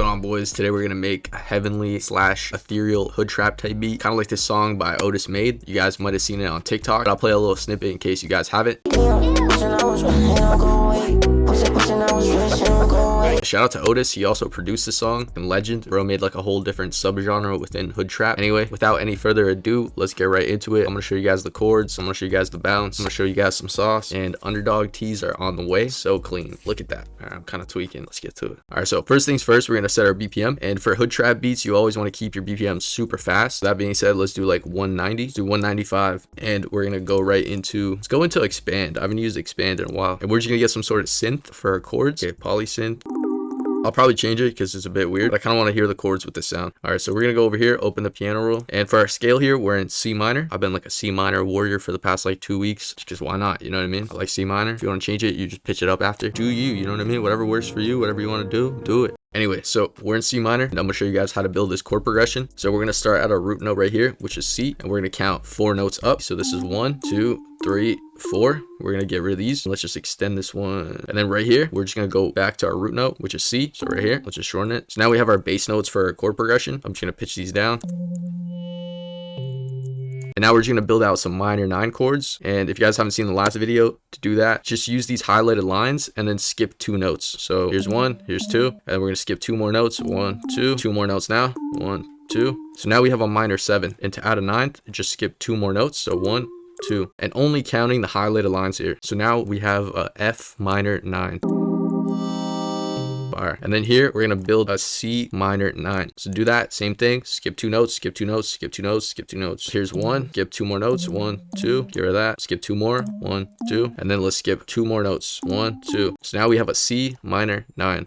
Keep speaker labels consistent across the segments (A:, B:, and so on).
A: going on, boys? Today we're gonna make a heavenly / ethereal hood trap type beat, kind of like this song by Otis made. You guys might have seen it on TikTok, but I'll play a little snippet in case you guys haven't. Shout out to Otis, he also produced the song, and legend, bro made like a whole different subgenre within hood trap. Anyway, without any further ado, let's get right into it. I'm gonna show you guys the chords, I'm gonna show you guys the bounce, I'm gonna show you guys some sauce, and underdog tees are on the way. So clean, look at that. All right, I'm kind of tweaking, let's get to it. All right, so first things first, we're gonna set our BPM, and for hood trap beats, you always want to keep your BPM super fast. That being said, let's do like 190, let's do 195, and we're gonna go right into, let's go into expand. I haven't used expand in a while, and we're just gonna get some sort of synth for our chords. Okay, poly synth. I'll probably change it because it's a bit weird, but I kind of want to hear the chords with the sound. All right, so we're gonna go over here, open the piano roll, and for our scale here, we're in C minor. I've been like a C minor warrior for the past like 2 weeks, because why not? You know what I mean? I like C minor. If you want to change it, you just pitch it up after. Do you know what I mean? Whatever works for you, whatever you want to do it. Anyway, so we're in C minor, and I'm gonna show you guys how to build this chord progression. So we're gonna start at our root note right here, which is C, and we're gonna count 4 notes up. So this is 1, 2, 3, 4. We're gonna get rid of these. Let's just extend this one, and then right here we're just gonna go back to our root note, which is C. So right here, let's just shorten it. So now we have our bass notes for our chord progression. I'm just gonna pitch these down. And now we're just gonna build out some minor 9 chords. And if you guys haven't seen the last video, to do that, just use these highlighted lines and then skip 2 notes. So here's 1, here's 2, and we're gonna skip 2 more notes. 1, 2, 2 more notes now. 1, 2. So now we have a minor 7, and to add a 9th, just skip 2 more notes. So 1, 2, and only counting the highlighted lines here. So now we have a F minor 9. And then here we're gonna build a C minor 9. So do that same thing, skip 2 notes, skip 2 notes, skip 2 notes, skip 2 notes. Here's 1, skip 2 more notes. 1, 2, get rid of that, skip 2 more. 1, 2, and then let's skip 2 more notes. 1, 2. So now we have a C minor 9.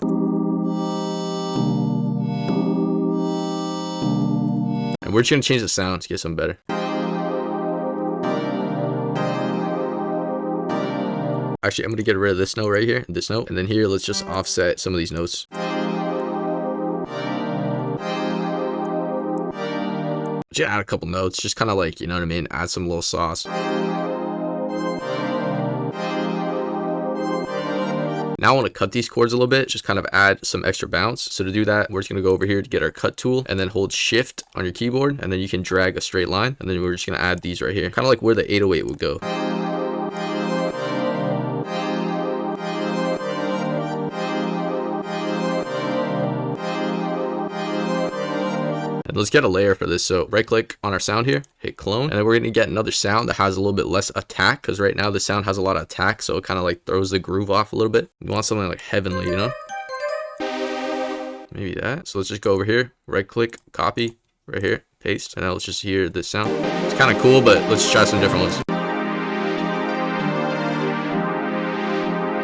A: And we're just gonna change the sound to get some better. Actually, I'm gonna get rid of this note right here, this note, and then here, let's just offset some of these notes. Just add a couple notes, just kind of like, you know what I mean, add some little sauce. Now I want to cut these chords a little bit, just kind of add some extra bounce. So to do that, we're just going to go over here to get our cut tool, and then hold shift on your keyboard, and then you can drag a straight line, and then we're just going to add these right here, kind of like where the 808 would go. Let's get a layer for this. So right click on our sound here, hit clone, and then we're going to get another sound that has a little bit less attack, because right now the sound has a lot of attack, so it kind of like throws the groove off a little bit. We want something like heavenly, you know, maybe that. So let's just go over here, right click, copy, right here, paste, and now let's just hear this sound. It's kind of cool, but let's try some different ones.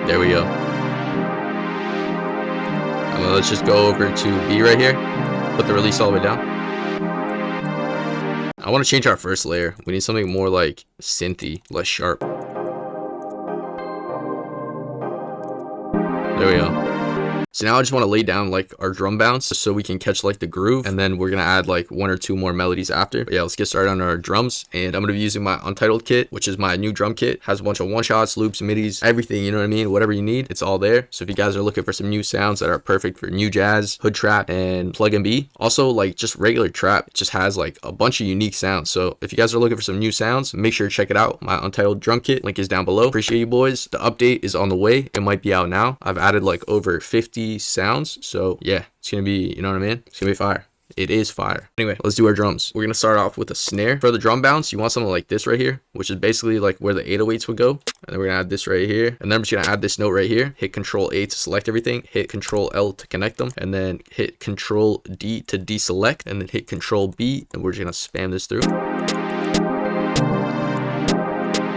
A: There we go. And then let's just go over to B right here, put the release all the way down. I want to change our first layer. We need something more like synthy, less sharp. There we go. So now I just want to lay down like our drum bounce so we can catch like the groove, and then we're gonna add like 1 or 2 more melodies after. But yeah, let's get started on our drums, and I'm gonna be using my Untitled kit, which is my new drum kit. Has a bunch of one-shots, loops, midis, everything, you know what I mean? Whatever you need, it's all there. So if you guys are looking for some new sounds that are perfect for new jazz, hood trap, and plug and B, also like just regular trap, it just has like a bunch of unique sounds. So if you guys are looking for some new sounds, make sure to check it out. My Untitled drum kit link is down below. Appreciate you, boys. The update is on the way. It might be out now. I've added like over 50 sounds, so yeah, it's gonna be, you know what I mean, it's gonna be fire. It is fire. Anyway, let's do our drums. We're gonna start off with a snare. For the drum bounce, you want something like this right here, which is basically like where the 808s would go, and then we're gonna add this right here, and then I'm just gonna add this note right here. Hit Control A to select everything, hit Control L to connect them, and then hit Control D to deselect, and then hit Control B, and we're just gonna spam this through.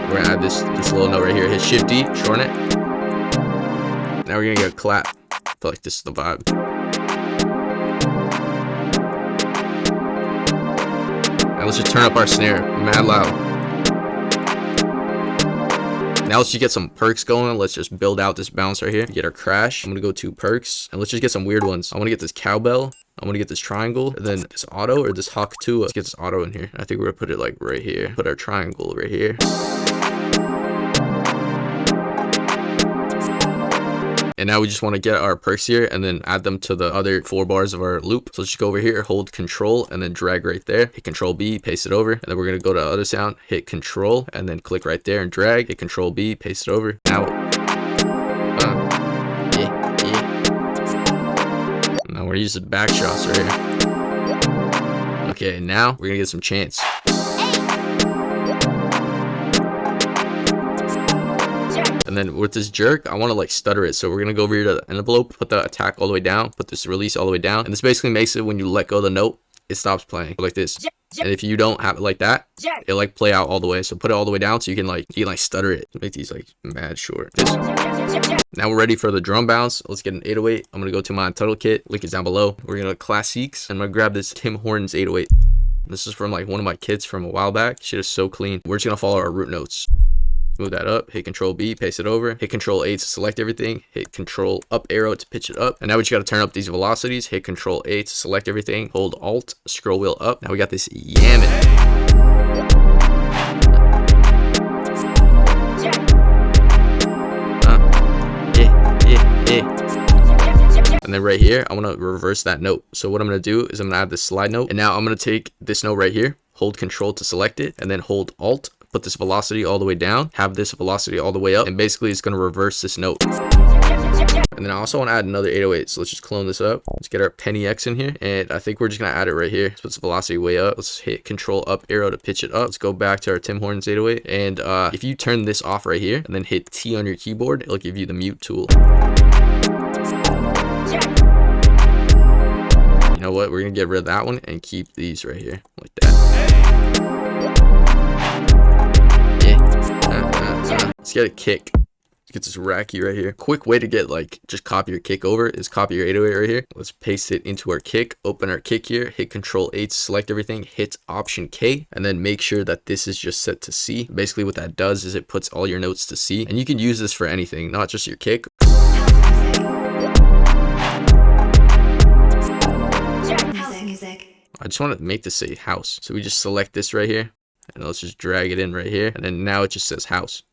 A: We're gonna add this little note right here, hit Shift D, shorten it. Now we're gonna get a clap. I feel like this is the vibe. Now let's just turn up our snare mad loud. Now let's just get some percs going. Let's just build out this bounce right here. Get our crash. I'm gonna go to percs, and let's just get some weird ones. I want to get this cowbell. I'm gonna get this triangle, and then this auto, or this hawk 2. Let's get this auto in here. I think we're gonna put it like right here. Put our triangle right here. And now we just want to get our percs here and then add them to the other 4 bars of our loop. So let's just go over here, hold control and then drag right there, hit control B, paste it over, and then we're going to go to the other sound, hit control and then click right there and drag, hit control B, paste it over. Now now we're using back shots right here. Okay, now we're gonna get some chants. And then with this jerk, I want to like stutter it. So we're gonna go over here to the envelope, put the attack all the way down, put this release all the way down, and this basically makes it when you let go of the note, it stops playing like this. And if you don't have it like that, it'll like play out all the way. So put it all the way down so you can like stutter it. Make these like mad short. Now we're ready for the drum bounce. Let's get an 808. I'm gonna go to my Untitled kit. Link is down below. We're gonna classiques. I'm gonna grab this Tim Hortons 808. This is from like one of my kits from a while back. Shit is so clean. We're just gonna follow our root notes. Move that up, hit control B, paste it over, hit control A to select everything, hit control up arrow to pitch it up. And now we just got to turn up these velocities, hit control A to select everything, hold alt, scroll wheel up. Now we got this yamming. And then right here, I want to reverse that note. So what I'm going to do is I'm going to add this slide note. And now I'm going to take this note right here, hold control to select it, and then hold alt, put this velocity all the way down, have this velocity all the way up, and basically it's going to reverse this note. And then I also want to add another 808. So let's just clone this up. Let's get our penny X in here. And I think we're just going to add it right here. Let's put this velocity way up. Let's hit control up arrow to pitch it up. Let's go back to our Tim Hortons 808. And if you turn this off right here and then hit T on your keyboard, it'll give you the mute tool. You know what? We're going to get rid of that one and keep these right here like that. Let's get a kick. Let's get this racky right here. Quick way to get like just copy your kick over is copy your 808 right here. Let's paste it into our kick, open our kick here, hit control A to select everything, hit option K, and then make sure that this is just set to C. Basically what that does is it puts all your notes to C, and you can use this for anything, not just your kick. I just want to make this say house. So we just select this right here. And let's just drag it in right here. And then now it just says house.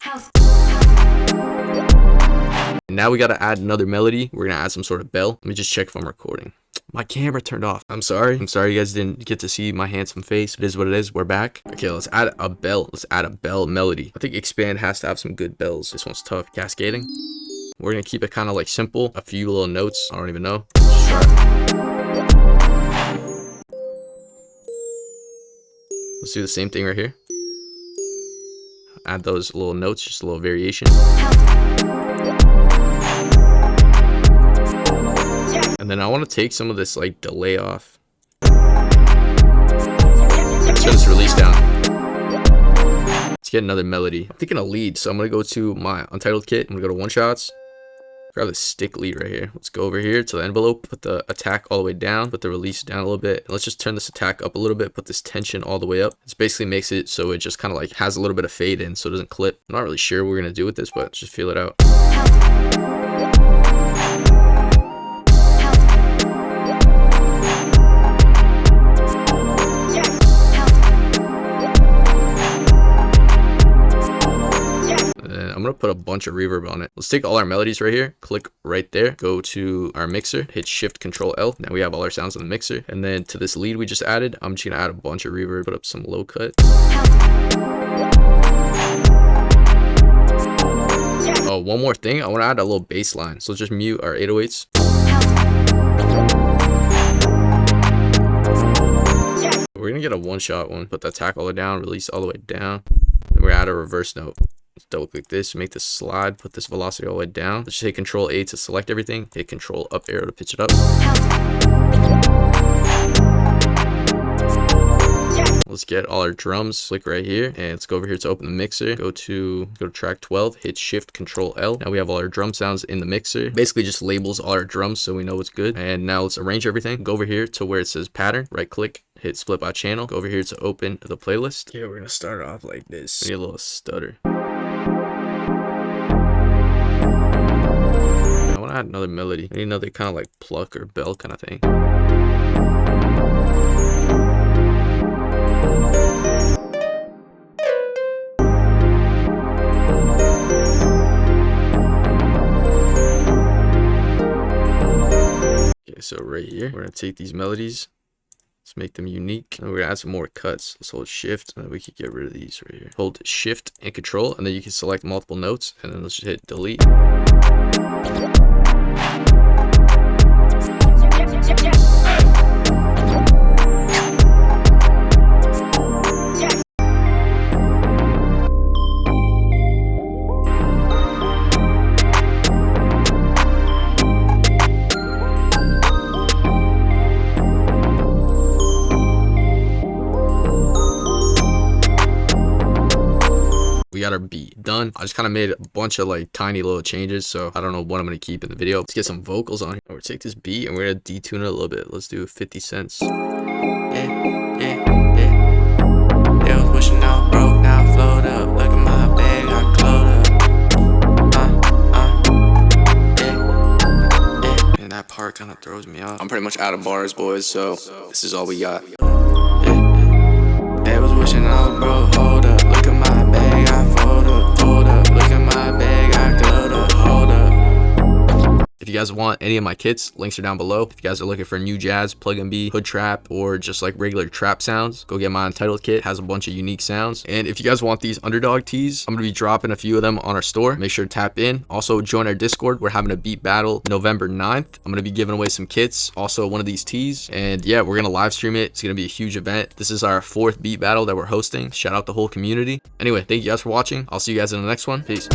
A: And now we got to add another melody. We're going to add some sort of bell. Let me just check if I'm recording. My camera turned off. I'm sorry you guys didn't get to see my handsome face. It is what it is. We're back. Okay, let's add a bell. Let's add a bell melody. I think Expand has to have some good bells. This one's tough. Cascading. We're going to keep it kind of like simple. A few little notes. I don't even know. Let's try it. Let's do the same thing right here. Add those little notes, just a little variation. And then I want to take some of this like delay off. Let's turn this release down. Let's get another melody. I'm thinking a lead, so I'm going to go to my Untitled kit. I'm going to go to one shots. Grab the stick lead right here. Let's go over here to the envelope, put the attack all the way down, put the release down a little bit. And let's just turn this attack up a little bit, put this tension all the way up. This basically makes it so it just kind of like has a little bit of fade in so it doesn't clip. I'm not really sure what we're going to do with this, but just feel it out. I'm going to put a bunch of reverb on it. Let's take all our melodies right here, click right there, go to our mixer, hit shift control L. Now we have all our sounds on the mixer. And then to this lead we just added, I'm just going to add a bunch of reverb, put up some low cut. Oh, one more thing. I want to add a little bass line. So just mute our 808s. We're going to get a one-shot one. Put the attack all the way down, release all the way down. Then we're going to add a reverse note. Double click this, make this slide, put this velocity all the way down. Let's just hit control A to select everything, hit control up arrow to pitch it up. Let's get all our drums, click right here, and let's go over here to open the mixer. Go to track 12, hit shift control L. Now we have all our drum sounds in the mixer. Basically just labels all our drums so we know what's good. And now let's arrange everything. Go over here to where it says pattern, right click, hit split by channel. Go over here to open the playlist. Okay, we're gonna start off like this. Get a little stutter. I want to add another melody. I need another kind of like pluck or bell kind of thing. Okay, so right here, we're gonna take these melodies. Let's make them unique. And we're gonna add some more cuts. Let's hold shift and then we can get rid of these right here. Hold shift and control and then you can select multiple notes and then let's just hit delete. We got our beat done. I just kind of made a bunch of like tiny little changes, so I don't know what I'm gonna keep in the video. Let's get some vocals on here. We're gonna take this beat and we're gonna detune it a little bit. Let's do 50 cents. Yeah. They was wishing I was broke, now I float up. Look at my bag, I close up. And that part kind of throws me off. I'm pretty much out of bars, boys, so this is all we got. They was wishing I was broke, hold up. Look at my bag, I fold up. Look at my bag, I glowed up, hold up. If you guys want any of my kits, links are down below. If you guys are looking for new jazz, plug and B, hood trap, or just like regular trap sounds, go get my Untitled kit. It has a bunch of unique sounds. And if you guys want these Underdog tees, I'm gonna be dropping a few of them on our store. Make sure to tap in. Also join our Discord. We're having a beat battle November 9th. I'm gonna be giving away some kits, also one of these tees. And yeah, we're gonna live stream it. It's gonna be a huge event. This is our 4th beat battle that we're hosting. Shout out the whole community. Anyway, thank you guys for watching. I'll see you guys in the next one. Peace.